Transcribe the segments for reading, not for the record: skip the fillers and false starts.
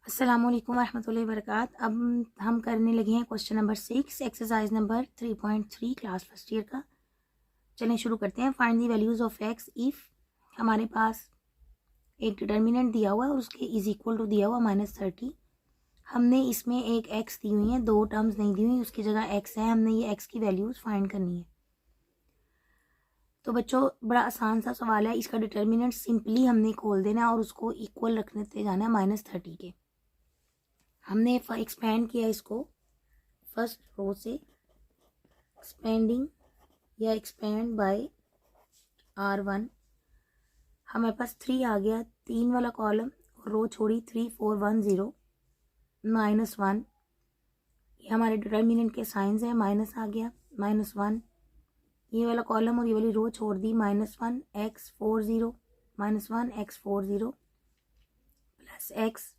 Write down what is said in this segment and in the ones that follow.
अस्सलाम वालेकुम रहमतुल्लाहि व बरकात। अब हम करने लगे हैं question number 6 exercise number 3.3 class first year का। चलें शुरू करते हैं। Find the values of x if हमारे पास एक डिटर्मिनेंट दिया हुआ है और उसके इज इक्वल टू दिया हुआ -30। हमने इसमें एक एक्स दी हुई है, दो टर्म्स नहीं दी हुई, उसकी जगह एक्स है। हमने ये एक्स की वैल्यूज़ फाइंड करनी है। तो बच्चों बड़ा आसान सा सवाल है। इसका डिटर्मिनेंट सिंपली हमने खोल देना और उसको इक्वल रखते जाना है -30 के। हमने एक्सपेंड किया इसको फर्स्ट रो से, एक्सपेंडिंग या एक्सपेंड बाय R1। हमारे पास 3 आ गया, 3 वाला कॉलम, और रो छोड़ी 3 4 1 0 -1। ये हमारे डिटर्मिनेंट के साइंस है। माइनस आ गया, -1। ये वाला कॉलम और ये वाली रो छोड़ दी, -1 x 4 0 -1 x 4 0 प्लस x।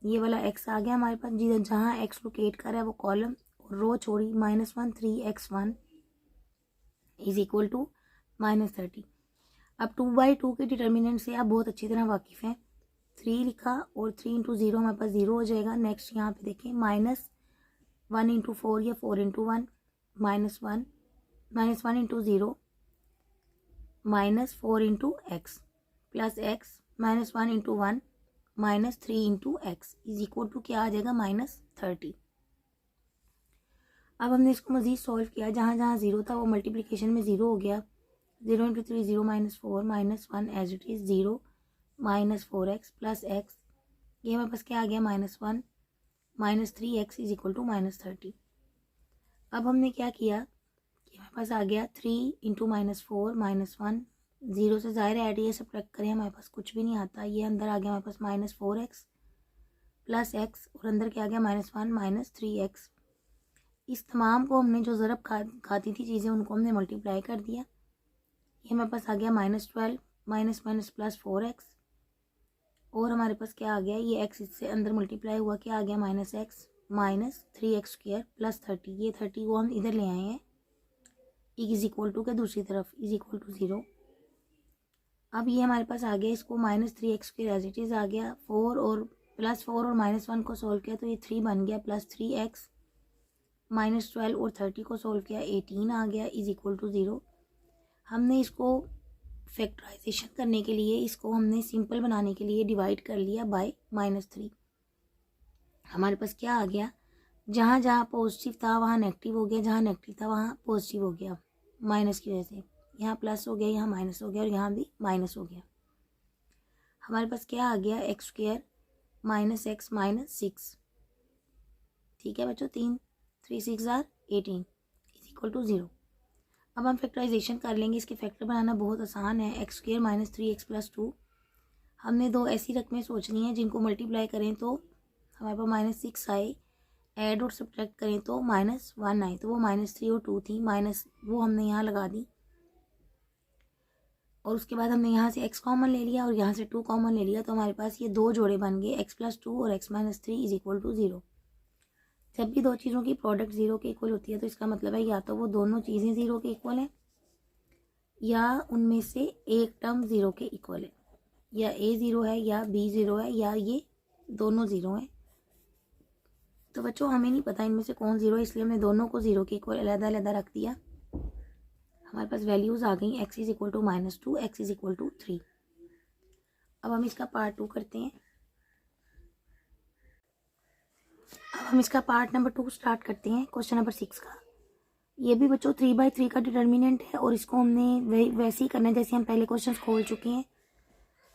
ये वाला x आ गया हमारे पास, जिधर जहाँ x लोकेट कर रहा है वो कॉलम, और रो छोड़ी -1 3x1 इज इक्वल टू -30। अब 2/2 के डिटर्मिनेंट से आप बहुत अच्छी तरह वाकिफ़ हैं। 3 लिखा और 3 इंटू 0 हमारे पास 0 हो जाएगा। नेक्स्ट यहाँ पे देखें, -1 इंटू 4 या 4 into 1 -1 -1 into 0 -4 into x plus x -1 into 1 -3 into x is equal to क्या आ जाएगा, -30। अब हमने इसको मज़ीद सॉल्व किया, जहाँ जहाँ ज़ीरो था वो मल्टीप्लिकेशन में ज़ीरो हो गया। 0 into 3 0 -4 -1 as it is 0 -4x plus x. ये हमारे पास क्या आ गया, -1 -3x इज इक्वल टू -30। अब हमने क्या किया कि हमारे पास आ गया 3 इंटू -4 -1, 0 से ज़ाहिर ऐड ये सब्ट्रैक्ट करें हमारे पास कुछ भी नहीं आता। ये अंदर आ गया हमारे पास -4x प्लस एक्स, और अंदर क्या आ गया, -1 -3x। इस तमाम को हमने जो ज़रब खाती थी चीज़ें उनको हमने मल्टीप्लाई कर दिया। ये हमारे पास आ गया -12 माइनस माइनस प्लस 4x, और हमारे पास क्या आ गया, ये x इससे अंदर मल्टीप्लाई हुआ, क्या आ गया, -x -3x² प्लस 30। ये 30 को हम इधर ले आए हैं इज इक्वल टू के दूसरी तरफ, इज इक्वल टू 0। अब ये हमारे पास आ गया, इसको -3x² एज इट इज़ आ गया। 4 और +4 और -1 को सोल्व किया तो ये 3 बन गया, प्लस 3x -12 और 30 को सोल्व किया 18 आ गया, इज इक्वल टू 0। हमने इसको फैक्टराइजेशन करने के लिए, इसको हमने सिंपल बनाने के लिए डिवाइड कर लिया बाय -3। हमारे पास क्या आ गया, जहाँ जहाँ पॉजिटिव था वहाँ नेगेटिव हो गया, जहाँ नेगेटिव था वहाँ पॉजिटिव हो गया माइनस की वजह से। यहाँ प्लस हो गया, यहाँ माइनस हो गया, और यहाँ भी माइनस हो गया। हमारे पास क्या आ गया, x² -x -6। ठीक है बच्चों, 3 6 आर 18 इज इक्वल टू 0। अब हम फैक्टराइजेशन कर लेंगे। इसके फैक्टर बनाना बहुत आसान है। x² -3x plus 2। हमने दो ऐसी रकमें सोचनी है जिनको मल्टीप्लाई करें तो हमारे पास -6 आए, ऐड और सब्ट्रैक्ट करें तो -1 आए। तो वो -3 और 2 थी, माइनस वो हमने यहाँ लगा दी, और उसके बाद हमने यहाँ से x कॉमन ले लिया और यहाँ से 2 कॉमन ले लिया। तो हमारे पास ये दो जोड़े बन गए, x प्लस 2 और x -3 इज इक्वल टू 0। जब भी दो चीज़ों की प्रोडक्ट 0 के इक्वल होती है तो इसका मतलब है या तो वो दोनों चीज़ें 0 के इक्वल हैं, या उनमें से एक टर्म 0 के इक्वल है, या a 0 है या b 0 है, या ये दोनों 0 हैं। तो बच्चों हमें नहीं पता इनमें से कौन 0 है, इसलिए हमने दोनों को 0 के इक्वल अलग अलग रख दिया। हमारे पास वैल्यूज़ आ गई, x is equal to -2, x is equal to 3। अब हम इसका पार्ट 2 करते हैं। अब हम इसका पार्ट नंबर 2 स्टार्ट करते हैं, क्वेश्चन नंबर 6 का। ये भी बच्चों 3/3 का डिटर्मिनेंट है, और इसको हमने वैसे ही करना है जैसे हम पहले क्वेश्चन खोल चुके हैं।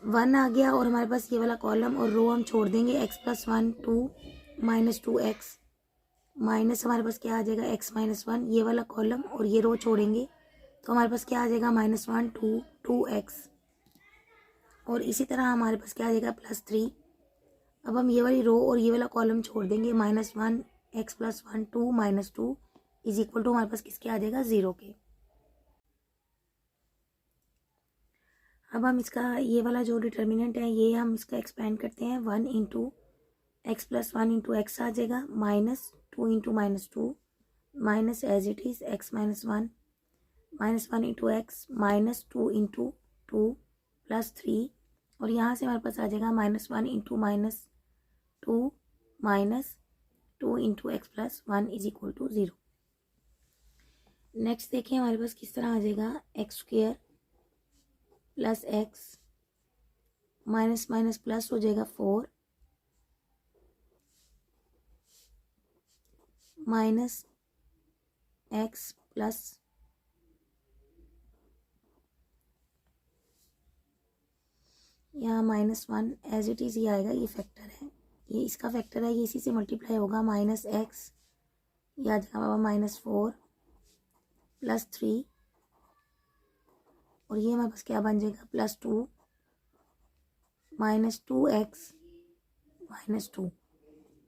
1 आ गया, और हमारे पास ये वाला कॉलम और रो हम छोड़ देंगे, x + 1 2 -2x माइनस हमारे पास क्या आ जाएगा, x -1। ये वाला कॉलम और ये रो छोड़ेंगे तो हमारे पास क्या आ जाएगा, -1 2 2x, और इसी तरह हमारे पास क्या आ जाएगा, +3। अब हम ये वाली रो और ये वाला कॉलम छोड़ देंगे, -1 x + 1 2 -2 इज इक्वल टू हमारे पास किसके आ जाएगा, 0 के। अब हम इसका ये वाला जो डिटर्मिनेंट है ये हम इसका एक्सपेंड करते हैं। 1 इंटू x + 1 इंटू एक्स आ जाएगा, -2 into -2 minus as it is x -1 -1 into x -2 into 2 +3, और यहाँ से हमारे पास आ जाएगा -1 into 2 minus 2 into x plus 1 is equal to 0। Next देखिए हमारे पास किस तरह आ जाएगा, x square plus x minus minus plus हो जाएगा 4 माइनस एक्स प्लस यहाँ -1 एज इट इज़ ये आएगा, ये फैक्टर है, ये इसका फैक्टर है, ये इसी से मल्टीप्लाई होगा, माइनस एक्स ये आ जाएगा बाबा -4 प्लस 3 और ये हमारे पास क्या बन जाएगा +2 -2x -2।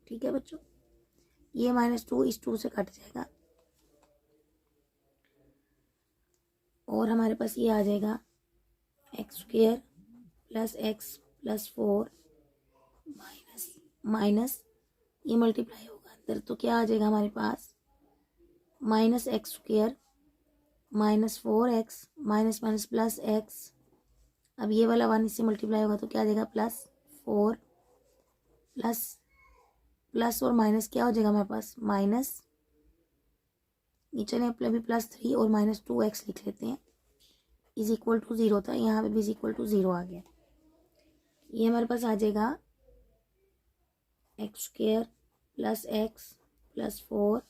ठीक है बच्चों, ये -2 इस 2 से कट जाएगा और हमारे पास ये आ जाएगा x square plus x plus 4 minus ये मल्टीप्लाई होगा अंदर, तो क्या आ जाएगा हमारे पास -x square -4x minus minus plus x. अब ये वाला 1 इससे मल्टीप्लाई होगा तो क्या आ जाएगा +4 प्लस और माइनस क्या हो जाएगा हमारे पास माइनस, नीचे ने अपने भी +3 और -2x लिख लेते हैं, इज इक्वल टू 0 था, यहाँ पे भी इज इक्वल टू 0 आ गया। ये हमारे पास आ जाएगा x square plus x plus 4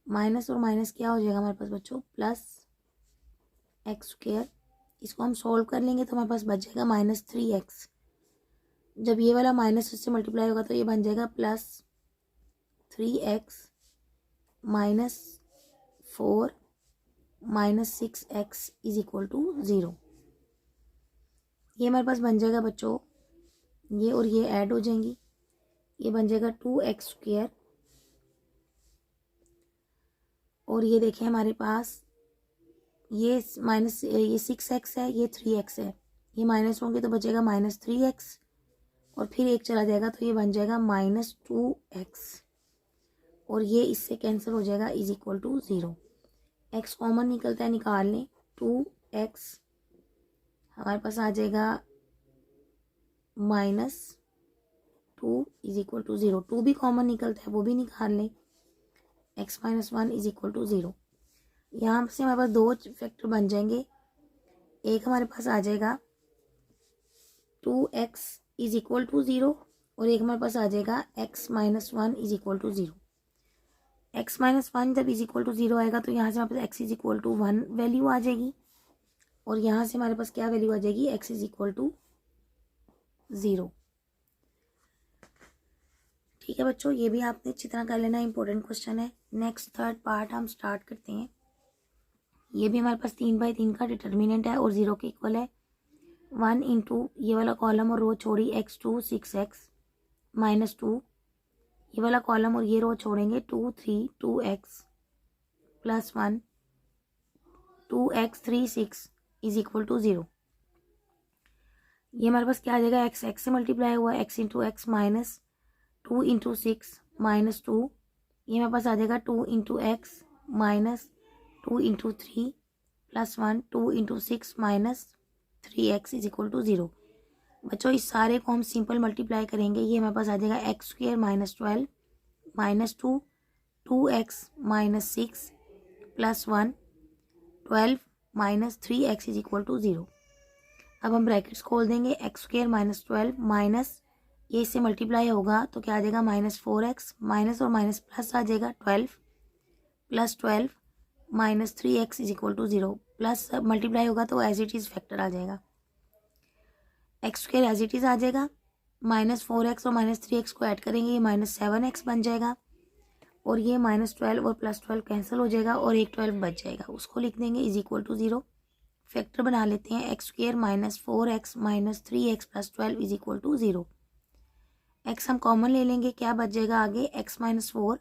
minus और माइनस क्या हो जाएगा हमारे पास बच्चों प्लस एक्स स्क्वेयर। इसको हम सॉल्व कर लेंगे तो हमारे पास बच जाएगा -3x। जब ये वाला माइनस इससे मल्टीप्लाई होगा तो ये बन जाएगा +3x -4 -6x is equal to 0। ये हमारे पास बन जाएगा बच्चों, ये और ये ऐड हो जाएंगी, ये बन जाएगा 2x स्क्वेयर और ये देखें हमारे पास ये माइनस ये 6x है, ये 3x है, ये माइनस होंगे तो बचेगा -3x और फिर एक चला जाएगा तो ये बन जाएगा -2x और ये इससे कैंसिल हो जाएगा is equal to 0। x common निकलता है, निकाल लें, 2x हमारे पास आ जाएगा -2 इज इक्वल टू 0। 2 भी कॉमन निकलता है, वो भी निकाल लें, x -1 इज इक्वल टू 0। यहाँ से हमारे पास 2 फैक्टर बन जाएंगे, एक हमारे पास आ जाएगा 2x इज इक्वल टू 0 और एक हमारे पास आ जाएगा x -1 is equal to 0। x -1 जब इज इक्वल टू 0 आएगा तो यहाँ से हमारे पास x is equal to 1 value आ जाएगी और यहाँ से हमारे पास क्या वैल्यू आ जाएगी x इज इक्वल टू 0। ठीक है बच्चों, ये भी आपने अच्छी तरह कर लेना, इंपॉर्टेंट क्वेश्चन है। नेक्स्ट थर्ड पार्ट हम स्टार्ट करते हैं। ये भी हमारे पास 3/3 का डिटर्मिनेंट है और 0 के इक्वल है। 1 इंटू ये वाला कॉलम और रो छोड़ी x2 6x -2, ये वाला कॉलम और ये रो छोड़ेंगे 2 3 2x +1 2x 3 6 is equal to 0। ये हमारे पास क्या आ जाएगा, x से मल्टीप्लाई हुआ x इंटू एक्स -2 इंटू 6 -2, ये हमारे पास आ जाएगा 2 into x -2 into 3 +1 2 into 6 -3x is equal to 0। बच्चों इस सारे को हम सिंपल मल्टीप्लाई करेंगे, ये हमारे पास आ जाएगा x square -12 -2 2x -6 +1 12 -3x is equal to 0। अब हम ब्रैकेट्स खोल देंगे, एक्स स्क्वेयर -12 माइनस ये इससे मल्टीप्लाई होगा तो क्या आ जाएगा -4x माइनस और माइनस प्लस आ जाएगा 12 +12 -3x is equal to 0, plus multiply होगा तो एज इट इज़ फैक्टर आ जाएगा, x square as it is आ जाएगा, -4x और -3x को ऐड करेंगे ये -7x बन जाएगा और ये -12 और +12 कैंसिल हो जाएगा और एक 12 बच जाएगा, उसको लिख देंगे इज इक्वल टू 0। फैक्टर बना लेते हैं, x square -4x -3x +12 is equal to 0। X हम कॉमन ले लेंगे, क्या बच जाएगा आगे x -4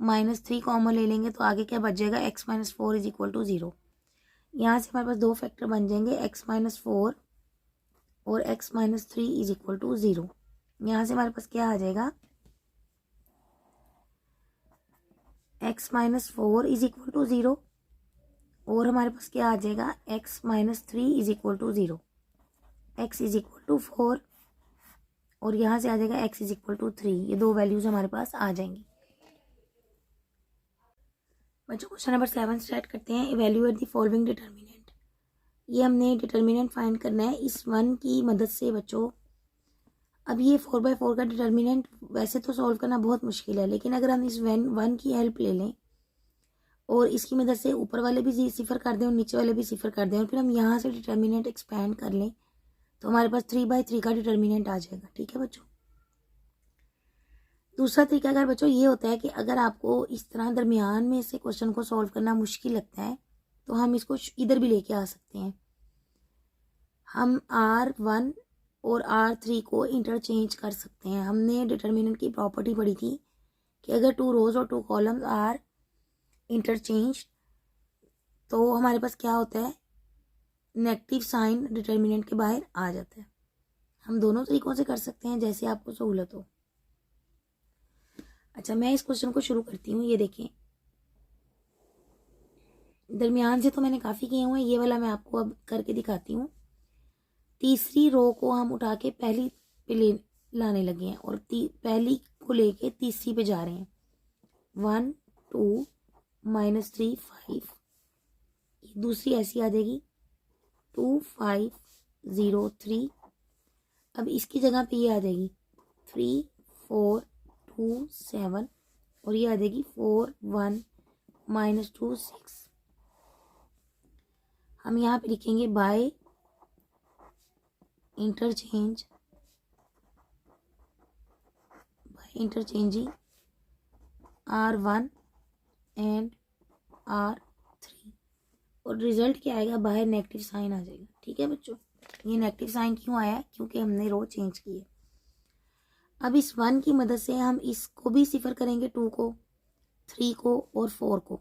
-3 कॉमन ले लेंगे तो आगे क्या बच जाएगा x -4 इज इक्वल टू 0। यहाँ से हमारे पास 2 फैक्टर बन जाएंगे, x -4 और x -3 इज इक्वल टू 0। यहाँ से हमारे पास क्या आ जाएगा x -4 इज इक्वल टू 0 और हमारे पास क्या आ जाएगा x -3 is equal to 0। x is equal to 4 और यहाँ से आ जाएगा x इज इक्वल टू 3। ये दो वैल्यूज हमारे पास आ जाएंगी। बच्चों क्वेश्चन नंबर 7 स्टार्ट करते हैं। Evaluate the following determinant. ये हमने डिटर्मिनेंट फाइंड करना है इस 1 की मदद से बच्चों। अब ये 4/4 का डिटर्मिनेंट वैसे तो सॉल्व करना बहुत मुश्किल है, लेकिन अगर हम इस 1 की हेल्प ले लें और इसकी मदद से ऊपर वाले भी सिफर कर दें और नीचे वाले भी सिफर कर दें और फिर हम यहाँ से डिटर्मिनेंट एक्सपेंड कर लें तो हमारे पास 3/3 का डिटर्मिनेंट आ जाएगा। ठीक है बच्चों। दूसरा तरीका अगर बच्चों ये होता है कि अगर आपको इस तरह दरमियान में से क्वेश्चन को सॉल्व करना मुश्किल लगता है तो हम इसको इधर भी लेके आ सकते हैं। हम R1 और R3 को इंटरचेंज कर सकते हैं। हमने डिटर्मिनेंट की प्रॉपर्टी पढ़ी थी कि अगर 2 रोज और 2 कॉलम्स आर इंटरचेंज तो हमारे पास क्या होता है, नेगेटिव साइन डिटर्मिनेंट के बाहर आ जाता है। हम दोनों तरीकों से कर सकते हैं जैसे आपको सहूलत हो। अच्छा, मैं इस क्वेश्चन को शुरू करती हूँ। ये देखें, दरमियान से तो मैंने काफ़ी किए हुए हैं, ये वाला मैं आपको अब करके दिखाती हूँ। तीसरी रो को हम उठा के पहली पे लाने लगे हैं और पहली को लेके तीसरी पे जा रहे हैं। 1 2 -3 5। दूसरी ऐसी आ जाएगी 2 5 0 3। अब इसकी जगह पे ये आ जाएगी 3 4 2 7 और ये आ जाएगी 4 1 -2 6। हम यहाँ पे लिखेंगे by interchanging R1 and R3 और रिजल्ट क्या आएगा, बाहर नेगेटिव साइन आ जाएगा। ठीक है बच्चों, ये नेगेटिव साइन क्यों आया, क्योंकि हमने रो चेंज की है। अब इस 1 की मदद से हम इसको भी सिफर करेंगे, 2 को 3 को और 4 को।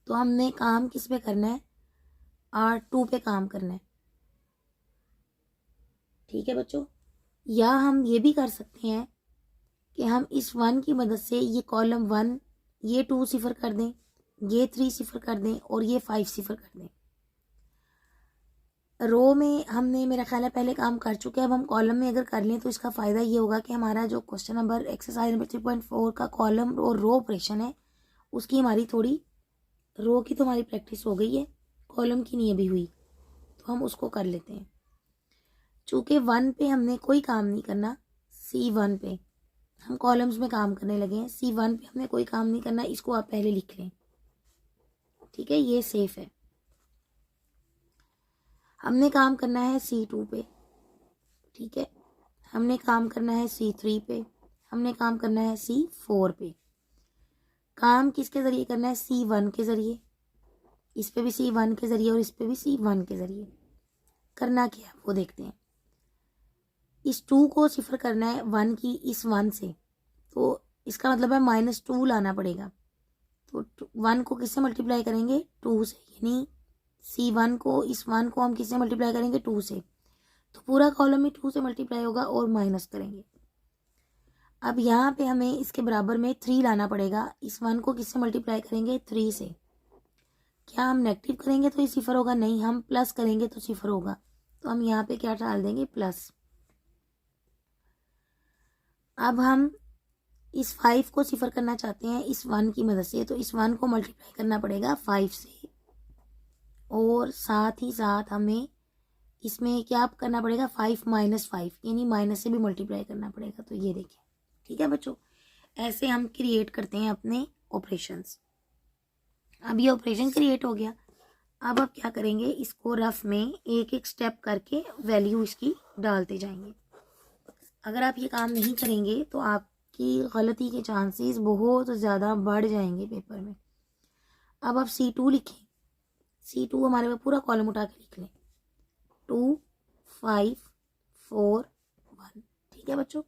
तो हमने काम किस पे करना है, R2 पे काम करना है। ठीक है बच्चों, या हम ये भी कर सकते हैं कि हम इस 1 की मदद से ये कॉलम 1 ये 2 सिफर कर दें, ये 3 सिफर कर दें और ये 5 सिफर कर दें। रो में हमने मेरा ख्याल है पहले काम कर चुके हैं। अब हम कॉलम में अगर कर लें तो इसका फ़ायदा ये होगा कि हमारा जो क्वेश्चन नंबर एक्सरसाइज नंबर 3.4 का कॉलम और रो ऑपरेशन है उसकी हमारी थोड़ी, रो की तो हमारी प्रैक्टिस हो गई है, कॉलम की नहीं अभी हुई, तो हम उसको कर लेते हैं। चूँकि 1 पे हमने कोई काम नहीं करना, C1 पे हम कॉलम्स में काम करने लगे हैं, C1 पे हमने कोई काम नहीं करना, इसको आप पहले लिख लें। ठीक है, ये सेफ है। हमने काम करना है C2 पे। ठीक है, हमने काम करना है C3 पे, हमने काम करना है C4 पे। काम किसके ज़रिए करना है, C1 के ज़रिए। इस पे भी C1 के ज़रिए और इस पे भी C1 के ज़रिए। करना क्या है वो देखते हैं। इस 2 को सिफर करना है 1 की इस 1 से, तो इसका मतलब है -2 लाना पड़ेगा। तो 1 को किससे मल्टीप्लाई करेंगे, 2 से, यानी C1 को इस 1 को हम किससे मल्टीप्लाई करेंगे, 2 से। तो पूरा कॉलम में 2 से मल्टीप्लाई होगा और माइनस करेंगे। अब यहाँ पे हमें इसके बराबर में 3 लाना पड़ेगा। इस 1 को किससे मल्टीप्लाई करेंगे, 3 से। क्या हम नेगेटिव करेंगे तो ये सिफर होगा, नहीं, हम प्लस करेंगे तो सिफर होगा। तो हम यहाँ पे क्या डाल देंगे, प्लस। अब हम इस 5 को सिफर करना चाहते हैं इस 1 की मदद से, तो इस 1 को मल्टीप्लाई करना पड़ेगा 5 से और साथ ही साथ हमें इसमें क्या करना पड़ेगा, 5 - 5 यानी माइनस से भी मल्टीप्लाई करना पड़ेगा। तो ये देखें। ठीक है बच्चों, ऐसे हम क्रिएट करते हैं अपने ऑपरेशंस। अब ये ऑपरेशन क्रिएट हो गया। अब आप क्या करेंगे, इसको रफ में एक एक स्टेप करके वैल्यू इसकी डालते जाएंगे। अगर आप ये काम नहीं करेंगे तो आपकी गलती के चांसेस बहुत ज़्यादा बढ़ जाएंगे पेपर में। अब आप C2 लिखें। C2 हमारे पास पूरा कॉलम उठा के लिख लें, 2 5 4 1। ठीक है बच्चों,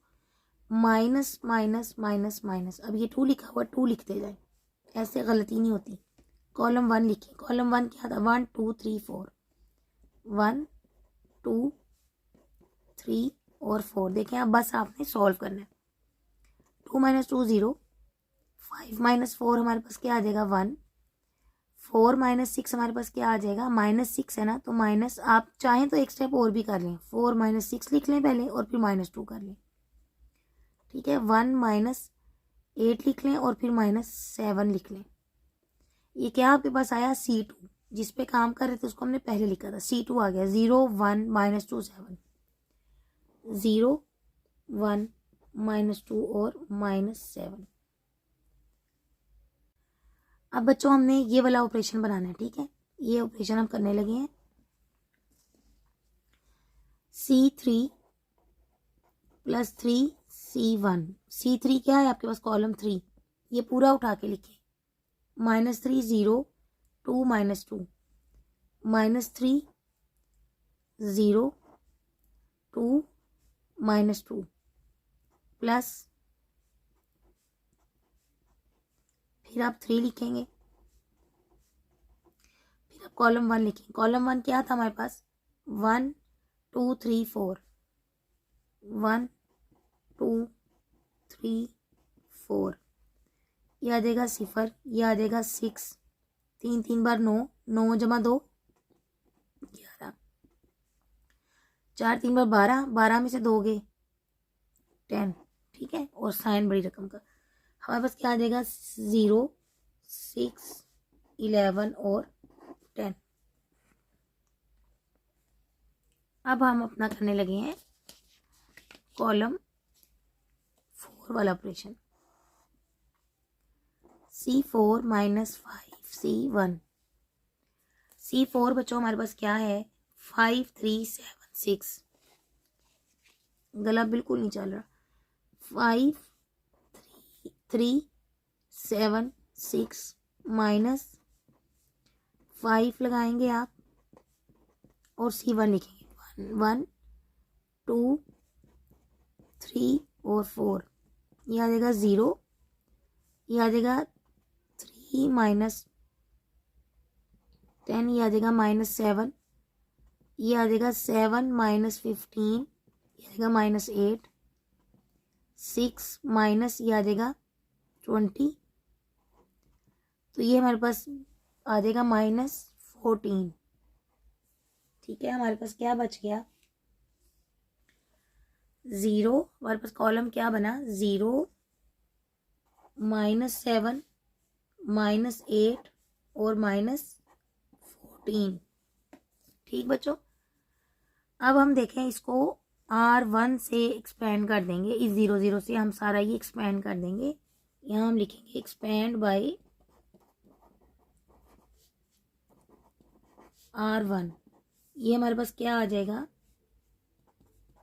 माइनस माइनस माइनस माइनस। अब ये 2 लिखा हुआ, 2 लिखते जाए, ऐसे गलती नहीं होती। कॉलम 1 लिखिए। कॉलम 1 क्या था, 1 2 3 4, 1 2 3 और 4। देखें, अब बस आपने सॉल्व करना है। 2 - 2 0, 5 - 4 हमारे पास क्या आ जाएगा, 1, 4 माइनस 6 हमारे पास क्या आ जाएगा, -6 है ना, तो माइनस, आप चाहें तो एक स्टेप और भी कर लें, 4 माइनस 6 लिख लें पहले और फिर -2 कर लें, ठीक है। 1 माइनस 8 लिख लें और फिर -7 लिख लें। ये क्या आपके पास आया, C2, जिस पे काम कर रहे थे उसको हमने पहले लिखा था, C2 आ गया। 0 1 -2 7, 0 1 -2 और -7। अब बच्चों हमने ये वाला ऑपरेशन बनाना है, ठीक है। ये ऑपरेशन हम करने लगे हैं। C3 + 3 C1। C3 क्या है आपके पास, कॉलम 3, ये पूरा उठा के लिखे। -3 0 2 -2, -3 0 2 -2 प्लस, फिर आप 3 लिखेंगे, फिर आप कॉलम 1 लिखेंगे। कॉलम 1 क्या था हमारे पास, 1 2 3 4, 1 2 3 4, ये आ जाएगा 0, ये आ जाएगा 6, 3 3 बार 9, 9 + 2 11, 4 3 बार 12, 12 में से 2 गए 10, ठीक है। और साइन बड़ी रकम का हमारे पास क्या आ जाएगा, 0 6 11 और 10। अब हम अपना करने लगे हैं कॉलम 4 वाला ऑपरेशन। C4 - 5 C1। C4 बच्चों हमारे पास क्या है, 5 3 7 6, गला बिल्कुल नहीं चल रहा, 5 3 7 6 -5 लगाएंगे आप और C1 लिखेंगे, 1 2 3 और 4, ये आ जाएगा 0, ये आ जाएगा 3 -10, ये आ जाएगा -7, ये आ जाएगा 7 -15, ये आ जाएगा -8, 6 माइनस, ये आ जाएगा 20, तो ये हमारे पास आ जाएगा -14, ठीक है। हमारे पास क्या बच गया, 0, हमारे पास कॉलम क्या बना, 0 -7 -8 और -14, ठीक बच्चों। अब हम देखें इसको R1 से एक्सपेंड कर देंगे, इस 0 0 से हम सारा ये एक्सपेंड कर देंगे। यहाँ हम लिखेंगे एक्सपेंड बाय R1, ये हमारे पास क्या आ जाएगा,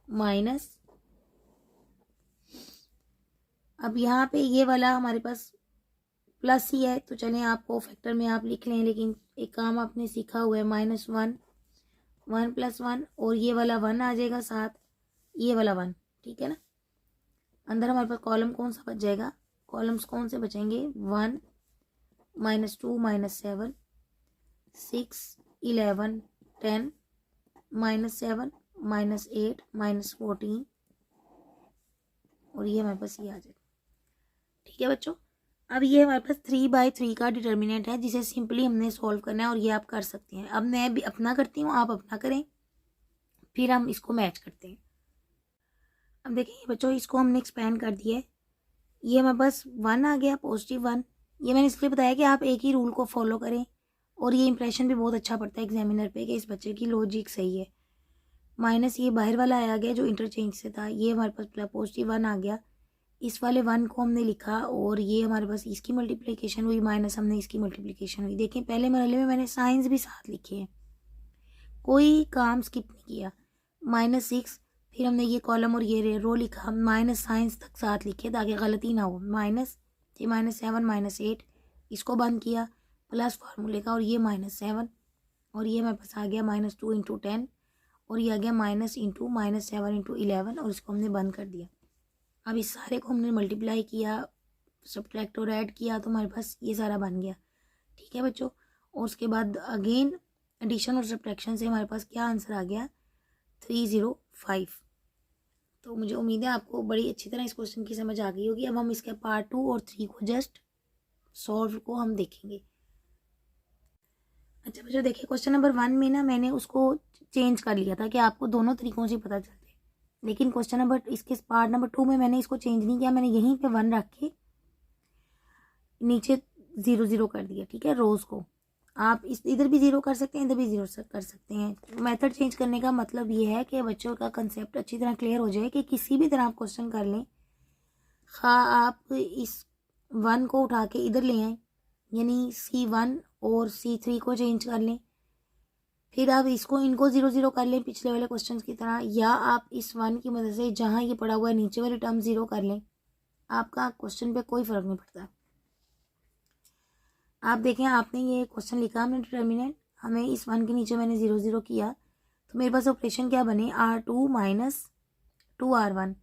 माइनस, अब यहाँ पे ये वाला हमारे पास प्लस ही है, तो चलें आपको फैक्टर में आप लिख लें, लेकिन एक काम आपने सीखा हुआ है, -1 1 + 1 और ये वाला 1 आ जाएगा साथ, ये वाला 1, ठीक है ना। अंदर हमारे पास कॉलम कौन सा बच जाएगा, कॉलम्स कौन से बचेंगे, 1 -2 -7 6 11 10 -7 -8 -14 और ये हमारे पास ये आ जाएगा, ठीक है बच्चों। अब ये हमारे पास 3/3 का डिटर्मिनेंट है, जिसे सिंपली हमने सॉल्व करना है और ये आप कर सकते हैं। अब मैं भी अपना करती हूँ, आप अपना करें, फिर हम इसको मैच करते हैं। अब देखिए बच्चों, इसको हमने एक्सपेंड कर दिया है, ये हमारे पास 1 आ गया, +1। ये मैंने इसलिए बताया कि आप एक ही रूल को फॉलो करें और ये इंप्रेशन भी बहुत अच्छा पड़ता है एग्जामिनर पे कि इस बच्चे की लॉजिक सही है। माइनस ये बाहर वाला आ गया जो इंटरचेंज से था, ये हमारे पास +1 आ गया, इस वाले 1 को हमने लिखा और ये हमारे पास इसकी मल्टीप्लिकेशन हुई, माइनस हमने इसकी मल्टीप्लिकेशन हुई। देखें पहले मरहले में मैंने साइंस भी साथ लिखे हैं, कोई काम स्किप नहीं किया। -6, फिर हमने ये कॉलम और ये रो लिखा, माइनस साइंस तक साथ लिखे ताकि गलती ना हो। माइनस, ये -7 -8, इसको बंद किया प्लस फार्मूले का और ये -7 और ये हमारे पास आ गया -2 × 10 और ये आ गया -7 × 11 और इसको हमने बंद कर दिया। अब इस सारे को हमने मल्टीप्लाई किया, सब्ट्रैक्ट और ऐड किया, तो हमारे पास ये सारा बन गया, ठीक है बच्चों। और उसके बाद अगेन एडिशन और सब्ट्रैक्शन से हमारे पास क्या आंसर आ गया, 305। तो मुझे उम्मीद है आपको बड़ी अच्छी तरह इस क्वेश्चन की समझ आ गई होगी। अब हम इसके पार्ट 2 और 3 को जस्ट सॉल्व को हम देखेंगे। अच्छा बच्चों देखिए क्वेश्चन नंबर 1 में ना मैंने उसको चेंज कर लिया था कि आपको दोनों तरीकों से पता चलते, लेकिन क्वेश्चन नंबर इसके पार्ट नंबर 2 में मैंने इसको चेंज नहीं किया, मैंने यहीं पे 1 रख के नीचे 0 0 कर दिया, ठीक है, रोज को। आप इस इधर भी 0 कर सकते हैं, इधर भी 0 कर सकते हैं। मेथड चेंज करने का मतलब ये है कि बच्चों का कंसेप्ट अच्छी तरह क्लियर हो जाए कि किसी भी तरह आप क्वेश्चन कर लें, खा आप इस 1 को उठा के इधर ले आए, यानी C1 और C3 को चेंज कर लें, फिर आप इनको 0 0 कर लें पिछले वाले क्वेश्चन की तरह, या आप इस 1 की मदद से जहाँ ये पड़ा हुआ है नीचे वाली टर्म 0 कर लें, आपका क्वेश्चन पे कोई फर्क नहीं पड़ता। आप देखें आपने ये क्वेश्चन लिखा हमने डिटर्मिनेंट, हमें इस 1 के नीचे मैंने 0 0 किया, तो मेरे पास ऑपरेशन क्या बने, R2 माइनस 2R1,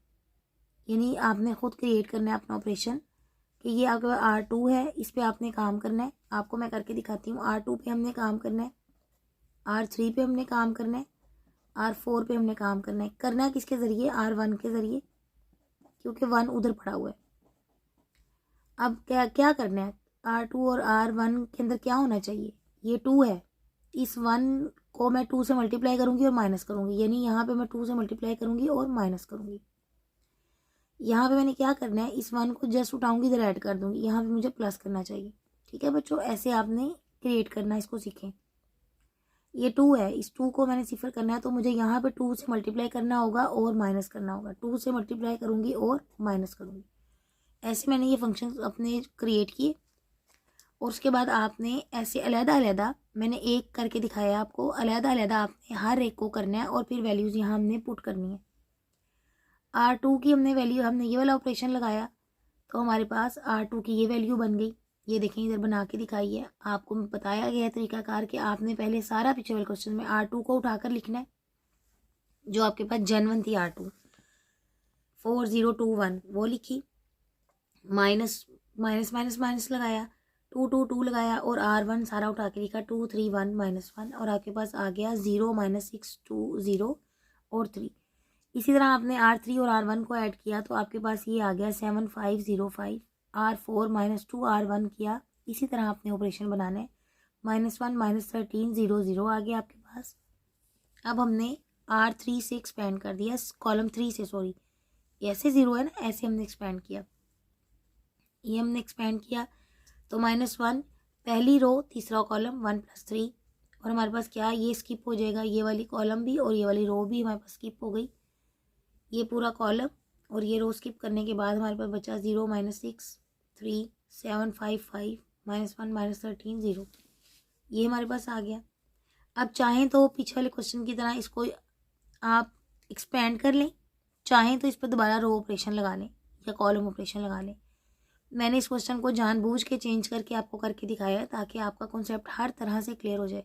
यानी आपने खुद क्रिएट करना है अपना ऑपरेशन कि ये आपके R2 है, इस पे आपने काम करना है। आपको मैं करके दिखाती हूँ। R2 पे हमने काम करना है, R3 पे हमने काम करना है, R4 पे हमने काम करना है। करना है किसके ज़रिए, R1 के ज़रिए, क्योंकि 1 उधर पड़ा हुआ है। अब क्या क्या करना है, R2 और R1 के अंदर क्या होना चाहिए, ये 2 है, इस 1 को मैं 2 से मल्टीप्लाई करूँगी और माइनस करूँगी, यानी यहाँ पे मैं 2 से मल्टीप्लाई करूँगी और माइनस करूँगी। यहाँ पे मैंने क्या करना है, इस 1 को जस्ट उठाऊँगी इधर ऐड कर दूँगी, यहाँ पे मुझे प्लस करना चाहिए, ठीक है बच्चों। ऐसे आपने क्रिएट करना, इसको सीखें। ये 2 है, इस 2 को मैंने सिफर करना है, तो मुझे यहाँ पे 2 से मल्टीप्लाई करना होगा और माइनस करना होगा। 2 से मल्टीप्लाई करूँगी और माइनस करूँगी। ऐसे मैंने ये फंक्शन अपने क्रिएट किए, और उसके बाद आपने ऐसे अलग-अलग, मैंने एक करके दिखाया आपको, अलग-अलग आपने हर एक को करना है और फिर वैल्यूज़ यहाँ हमने पुट करनी है। R2 की हमने वैल्यू, हमने ये वाला ऑपरेशन लगाया तो हमारे पास R2 की ये वैल्यू बन गई। ये देखें इधर बना के दिखाई है, आपको बताया गया है तरीकाकार कि आपने पहले सारा पिछले वाले क्वेश्चन में R2 को उठाकर लिखना है, जो आपके पास जेन्युइन थी R2 4021 वो लिखी, माइनस माइनस माइनस माइनस लगाया, 2 2 2 लगाया और R1 सारा उठा के लिखा 2 3 1 -1, और आपके पास आ गया 0 -6 2 0 और 3। इसी तरह आपने R3 और R1 को ऐड किया तो आपके पास ये आ गया 7505। R4 -2 R1 किया, इसी तरह आपने ऑपरेशन बनाना है, -1 -13 0 0 आ गया आपके पास। अब हमने R3 से एक्सपेंड कर दिया, कॉलम 3 से, सॉरी ऐसे 0 है ना, ऐसे हमने एक्सपेंड किया, ये हमने एक्सपेंड किया तो -1 पहली रो तीसरा कॉलम 1 + 3, और हमारे पास क्या, ये स्किप हो जाएगा, ये वाली कॉलम भी और ये वाली रो भी हमारे पास स्किप हो गई, ये पूरा कॉलम और ये रो स्किप करने के बाद हमारे पास बचा 0 -6 3 7 5 5 -1 -13 0, ये हमारे पास आ गया। अब चाहें तो पीछे वाले क्वेश्चन की तरह इसको आप एक्सपेंड कर लें, चाहें तो इस पर दोबारा रो ऑपरेशन लगा लें या कॉलम ऑपरेशन लगा लें। मैंने इस क्वेश्चन को जानबूझ के चेंज करके आपको करके दिखाया है ताकि आपका कॉन्सेप्ट हर तरह से क्लियर हो जाए।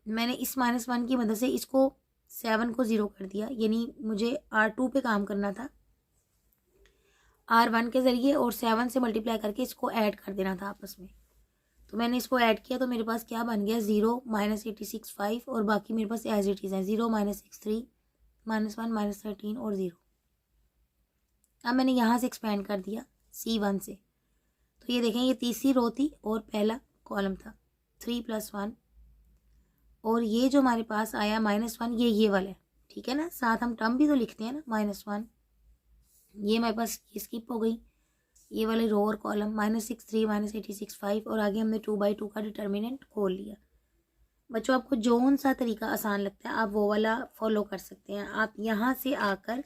मैंने इस -1 की मदद से इसको 7 को 0 कर दिया, यानी मुझे R2 पे काम करना था R1 के ज़रिए, और 7 से मल्टीप्लाई करके इसको ऐड कर देना था आपस में। तो मैंने इसको ऐड किया तो मेरे पास क्या बन गया, 0 -86 5, और बाकी मेरे पास एज इट इज़ है 0 -6 3 -1 -13 और 0। अब मैंने यहाँ से एक्सपेंड कर दिया C1 से, तो ये देखें ये तीसरी रो थी और पहला कॉलम था, 3 + 1, और ये जो हमारे पास आया -1, ये वाला है, ठीक है ना, साथ हम टर्म भी तो लिखते हैं ना, -1, ये हमारे पास ये स्किप हो गई, ये वाले रो और कॉलम, -6 3 -86 5, और आगे हमने 2/2 का डिटर्मिनेंट खोल लिया। बच्चों आपको जौन सा तरीका आसान लगता है आप वो वाला फॉलो कर सकते हैं। आप यहाँ से आकर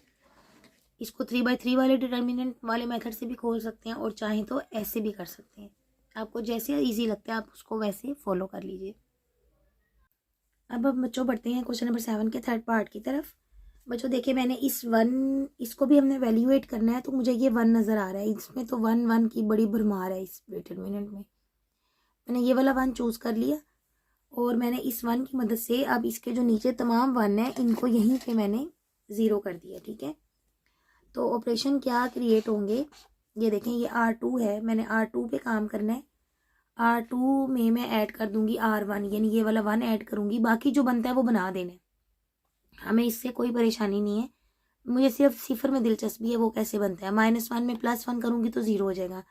इसको 3/3 वाले डिटर्मिनेंट वाले मेथड से भी खोल सकते हैं, और चाहें तो ऐसे भी कर सकते हैं, आपको जैसे इजी लगता है आप उसको वैसे फॉलो कर लीजिए। अब बच्चों बढ़ते हैं क्वेश्चन नंबर 7 के थर्ड पार्ट की तरफ। बच्चों देखिए मैंने इसको भी हमने वैल्यूएट करना है, तो मुझे ये 1 नज़र आ रहा है, इसमें तो 1 1 की बड़ी भरमार है इस डिटर्मिनेंट में। मैंने ये वाला 1 चूज़ कर लिया और मैंने इस 1 की मदद से अब इसके जो नीचे तमाम 1 है इनको यहीं पे मैंने 0 कर दिया, ठीक है। तो ऑपरेशन क्या क्रिएट होंगे, ये देखें ये R2 है, मैंने R2 पे काम करना है, R2 में मैं ऐड कर दूंगी R1, यानी ये वाला 1 ऐड करूंगी, बाकी जो बनता है वो बना देना है, हमें इससे कोई परेशानी नहीं है, मुझे सिर्फ सिफर में दिलचस्पी है वो कैसे बनता है। -1 में +1 करूंगी तो 0 हो जाएगा,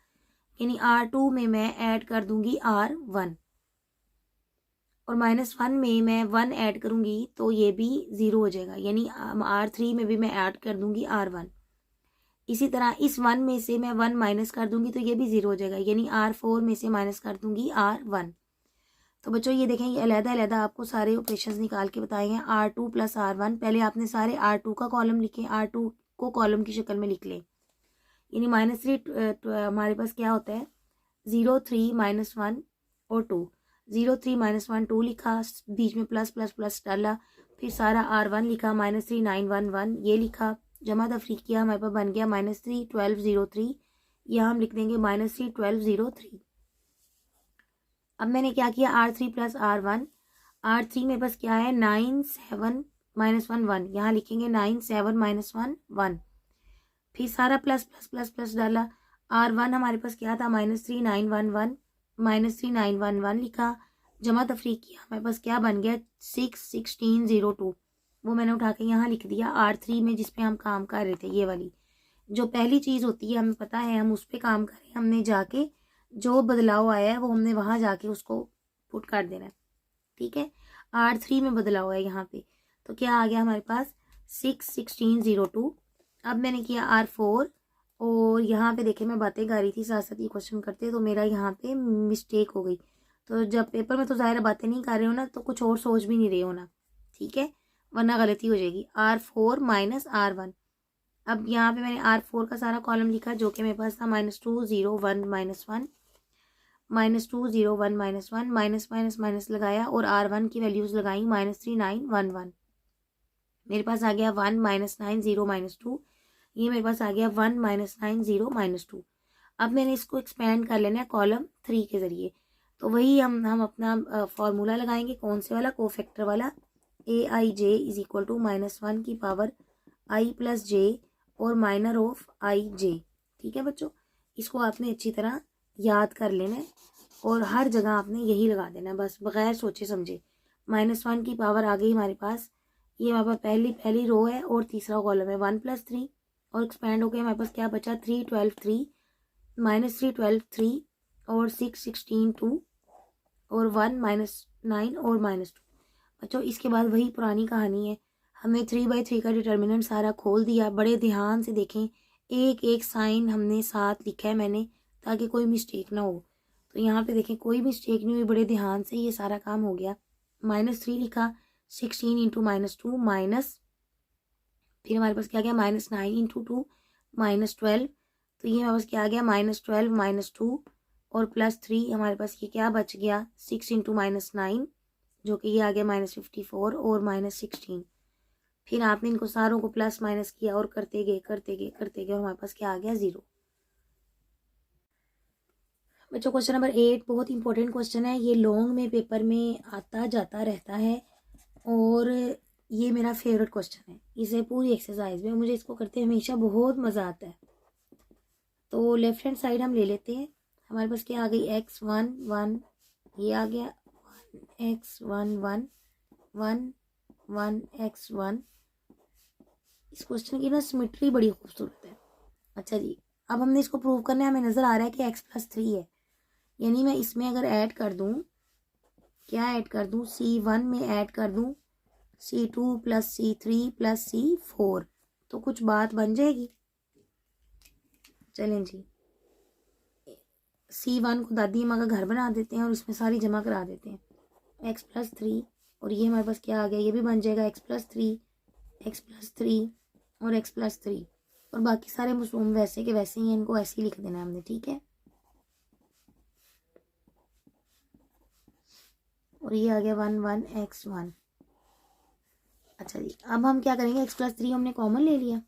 यानी R2 में मैं ऐड कर दूंगी R1, और -1 में मैं 1 ऐड करूँगी तो ये भी 0 हो जाएगा, यानी R3 में भी मैं ऐड कर दूँगी R1। इसी तरह इस 1 में से मैं 1 माइनस कर दूँगी तो ये भी 0 हो जाएगा, यानी R4 में से माइनस कर दूँगी R1। तो बच्चों ये देखें, ये अलग-अलग आपको सारे ऑपरेशंस निकाल के बताए हैं। R2 + R1, पहले आपने सारे R2 का कॉलम लिखें, R2 को कॉलम की शक्ल में लिख लें, यानी -3 हमारे पास क्या होता है 0 3 -1 और 2, 0 3 -1 2 लिखा, बीच में प्लस प्लस प्लस डाला, फिर सारा R1 लिखा, -3 9 1 1 ये लिखा, जमा तफरीक किया, हमारे पास बन गया -3 12 0 3। यहाँ हम लिख देंगे -3 12 0 3। अब मैंने क्या किया R3 + R1, R3 में बस क्या है 9 7 -1 1, यहाँ लिखेंगे 9 7 -1 1, फिर सारा प्लस प्लस प्लस प्लस डाला। R1 हमारे पास क्या था -3 9 1 1, -3 9 1 1 लिखा, जमा तफरीक किया, हमारे पास क्या बन गया 6 16 0 2। वो मैंने उठा के यहाँ लिख दिया R3 में, जिस पे हम काम कर रहे थे, ये वाली जो पहली चीज़ होती है हमें पता है, हम उस पर काम करें, हमने जाके जो बदलाव आया है वो हमने वहाँ जाके उसको पुट कर देना है, ठीक है। R3 में बदलाव है यहाँ पे, तो क्या आ गया हमारे पास 6 16 0 2। अब मैंने किया R4, और यहाँ पे देखे मैं बातें गा रही थी साथ साथ ये क्वेश्चन करते, तो मेरा यहाँ पे मिस्टेक हो गई। तो जब पेपर में तो ज़ाहिर बातें नहीं कर रहे हो ना, तो कुछ और सोच भी नहीं रहे हो ना, ठीक है, वरना गलती हो जाएगी। R4 - R1, अब यहाँ पे मैंने R4 का सारा कॉलम लिखा, जो कि मेरे पास था -2 0 1 -1, -2 0 1 -1, माइनस माइनस माइनस लगाया और R1 की वैल्यूज़ लगाई, -3 9 1 1, मेरे पास आ गया 1 -9 0 -2, ये मेरे पास आ गया 1 -9 0 -2। अब मैंने इसको एक्सपेंड कर लेना है कॉलम 3 के ज़रिए, तो वही हम अपना फॉर्मूला लगाएंगे, कौन से वाला, कोफैक्टर वाला, AIJ = -1 की पावर I + j और माइनर ऑफ IJ, ठीक है बच्चों। इसको आपने अच्छी तरह याद कर लेना है और हर जगह आपने यही लगा देना है, बस बगैर सोचे समझे। -1 की पावर आ गई हमारे पास, ये हमारे पास पहली रो है और तीसरा कॉलम है 1 + 3, और एक्सपेंड हो गया, हमारे पास क्या बचा 3 12 3, -3 12 3 और 6 16 2 और 1 -9 और -2। बच्चों इसके बाद वही पुरानी कहानी है, हमने 3/3 का डिटर्मिनेंट सारा खोल दिया। बड़े ध्यान से देखें, एक एक साइन हमने साथ लिखा है मैंने, ताकि कोई मिस्टेक ना हो। तो यहाँ पे देखें कोई मिस्टेक नहीं हुई, बड़े ध्यान से ये सारा काम हो गया। -3 लिखा, 16 × -2 माइनस, फिर हमारे पास क्या गया -9 × 2 -12, तो ये हमारे पास क्या आ गया -12 -2 और +3, हमारे पास ये क्या बच गया 6 × -9, जो कि ये आ गया -54 और -16। फिर आपने इनको सारों को प्लस माइनस किया और करते गए और हमारे पास क्या आ गया 0। बच्चों क्वेश्चन नंबर 8 बहुत इंपॉर्टेंट क्वेश्चन है, ये लॉन्ग में पेपर में आता जाता रहता है और ये मेरा फेवरेट क्वेश्चन है। इसे पूरी एक्सरसाइज में मुझे इसको करते हमेशा बहुत मज़ा आता है। तो लेफ्ट हैंड साइड हम ले लेते हैं, हमारे पास क्या आ गई x1 1, ये आ गया 1x1 1 1 1 x1। इस क्वेश्चन की ना सिमेट्री बड़ी खूबसूरत है। अच्छा जी, अब हमने इसको प्रूव करना है, हमें नज़र आ रहा है कि x + 3 है, यानी मैं इसमें अगर ऐड कर दूं, क्या ऐड कर दूं, C1 में ऐड कर दूं C2 + C3 + C4, तो कुछ बात बन जाएगी। चलें जी, C1 को दादी अम्मा का घर बना देते हैं और इसमें सारी जमा करा देते हैं, x + 3, और ये हमारे पास क्या आ गया, ये भी बन जाएगा x + 3 x + 3 और x + 3, और बाकी सारे मसूम वैसे के वैसे ही हैं, इनको ऐसे ही लिख देना है हमने, ठीक है। और ये आ गया 1 1 x1। अच्छा जी, अब हम क्या करेंगे, x + 3 हमने कॉमन ले लिया,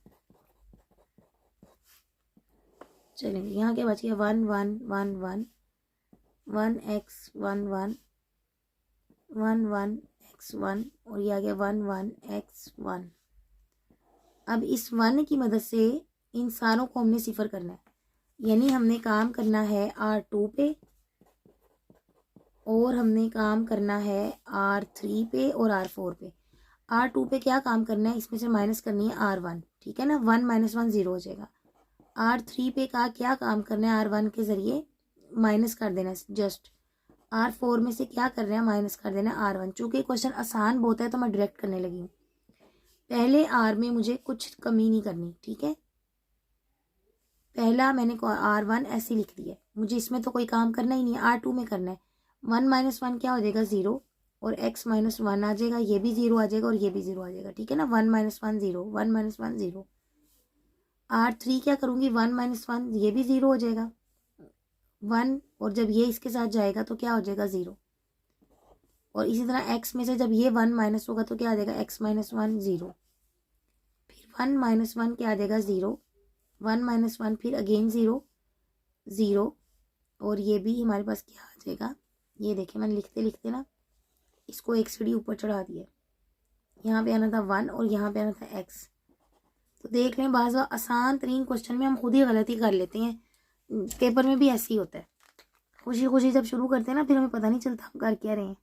चलेंगे यहाँ क्या बच गया 1 1 1 1 1 x 1 1 1 1 x1, और ये आ गया 1 1 x1। अब इस 1 की मदद से इन सारों को हमने सिफर करना है, यानी हमने काम करना है R2 पे और हमने काम करना है R3 पे और R4 पे। R2 पे क्या काम करना है, इसमें से माइनस करनी है R1, ठीक है ना, 1 - 1 0 हो जाएगा। R3 पे का क्या काम करना है, R1 के ज़रिए माइनस कर देना है जस्ट, R4 में से क्या कर रहे हैं, माइनस कर देना R1। चूँकि क्वेश्चन आसान बहुत है तो मैं डायरेक्ट करने लगी हूँ। पहले R में मुझे कुछ कमी नहीं करनी, ठीक है। पहला मैंने R1 ऐसे लिख दिया, मुझे इसमें तो कोई काम करना ही नहीं है, R2 में करना है। 1 - 1 क्या हो जाएगा, 0, और x - 1 आ जाएगा, ये भी 0 आ जाएगा और ये भी 0 आ जाएगा, ठीक है ना। 1 - 1 0, 1 - 1 0। R3 क्या करूँगी, 1 - 1, ये भी 0 हो जाएगा 1, और जब ये इसके साथ जाएगा तो क्या हो जाएगा, 0। और इसी तरह x में से जब ये 1 माइनस होगा तो क्या आ जाएगा, x - 1 0। फिर 1 - 1 क्या आ जाएगा, 0, 1 - 1 फिर अगेन 0 0, और ये भी हमारे पास क्या आ जाएगा, ये देखिए मैंने लिखते लिखते ना इसको एक सीढ़ी ऊपर चढ़ा दिया। यहाँ पे आना था 1 और यहाँ पे आना था x। तो देख लें, बाज़ आसान तरीन क्वेश्चन में हम खुद ही गलती कर लेते हैं। पेपर में भी ऐसे ही होता है, खुशी खुशी जब शुरू करते हैं ना फिर हमें पता नहीं चलता हम कर क्या रहे हैं।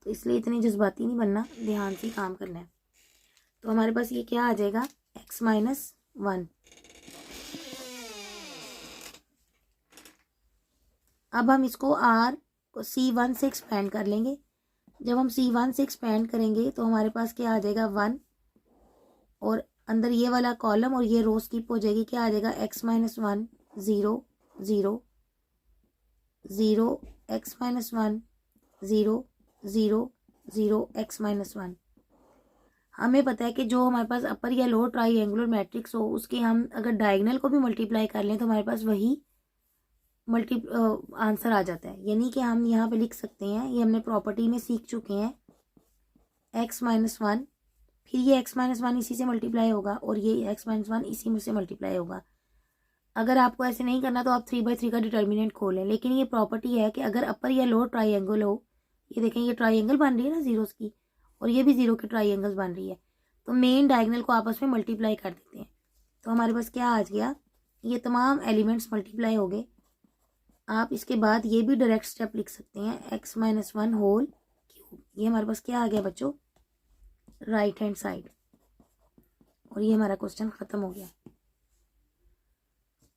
तो इसलिए इतनी जज्बाती नहीं बनना, ध्यान से काम करना है। तो हमारे पास ये क्या आ जाएगा, x - 1। अब हम इसको C1 से एक्सपेंड कर लेंगे। जब हम C1 से एक्सपेंड करेंगे तो हमारे पास क्या आ जाएगा, 1, और अंदर ये वाला कॉलम और ये रो स्किप हो जाएगी, क्या आ जाएगा, x - 1 0 0 0, x - 1 0 0 0, x - 1। हमें पता है कि जो हमारे पास अपर या लोअर ट्राइंगुलर मैट्रिक्स हो उसके हम अगर डायगोनल को भी मल्टीप्लाई कर लें तो हमारे पास वही आंसर आ जाता है। यानी कि हम यहाँ पे लिख सकते हैं, ये हमने प्रॉपर्टी में सीख चुके हैं, x - 1, फिर ये x - 1 इसी से मल्टीप्लाई होगा और ये x - 1 इसी में से मल्टीप्लाई होगा। अगर आपको ऐसे नहीं करना तो आप 3/3 का डिटर्मिनेंट खोलें, लेकिन ये प्रॉपर्टी है कि अगर अपर या लोअर ट्राइंगल हो, ये देखें ये ट्राइंगल बन रही है ना जीरोस की, और ये भी 0 की ट्राइंगल्स बन रही है, तो मेन डायगोनल को आपस में मल्टीप्लाई कर देते हैं। तो हमारे पास क्या आ गया, ये तमाम एलिमेंट्स मल्टीप्लाई हो गए। आप इसके बाद ये भी डायरेक्ट स्टेप लिख सकते हैं, x - 1 होल क्यूब। ये हमारे पास क्या आ गया बच्चों, राइट हैंड साइड, और ये हमारा क्वेश्चन खत्म हो गया।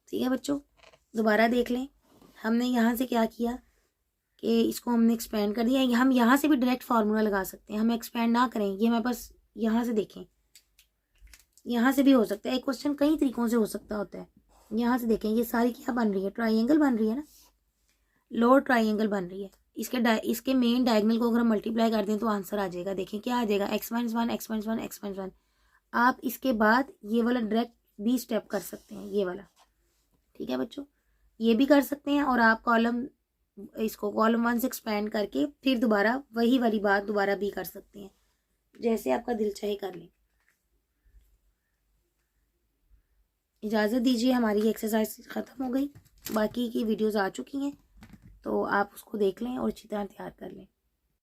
ठीक है बच्चों, दोबारा देख लें। हमने यहाँ से क्या किया कि इसको हमने एक्सपेंड कर दिया। हम यहाँ से भी डायरेक्ट फार्मूला लगा सकते हैं, हम एक्सपेंड ना करें। ये हमारे पास यहाँ से देखें, यहाँ से भी हो सकता है, एक क्वेश्चन कई तरीकों से हो सकता होता है। यहाँ से देखें, ये सारी क्या बन रही है, ट्राइंगल बन रही है ना, लोअर ट्राइंगल बन रही है। इसके मेन डायगोनल को अगर हम मल्टीप्लाई कर दें तो आंसर आ जाएगा। देखें क्या आ जाएगा, x - 1 x - 1 x - 1। आप इसके बाद ये वाला डायरेक्ट भी स्टेप कर सकते हैं, ये वाला, ठीक है बच्चों, ये भी कर सकते हैं। और आप इसको कॉलम 1 से एक्सपेंड करके फिर दोबारा वही वाली बात दोबारा भी कर सकते हैं, जैसे आपका दिल चाहे कर लें। इजाज़त दीजिए, हमारी एक्सरसाइज ख़त्म हो गई, बाकी की वीडियोस आ चुकी हैं, तो आप उसको देख लें और अच्छी तरह तैयार कर लें।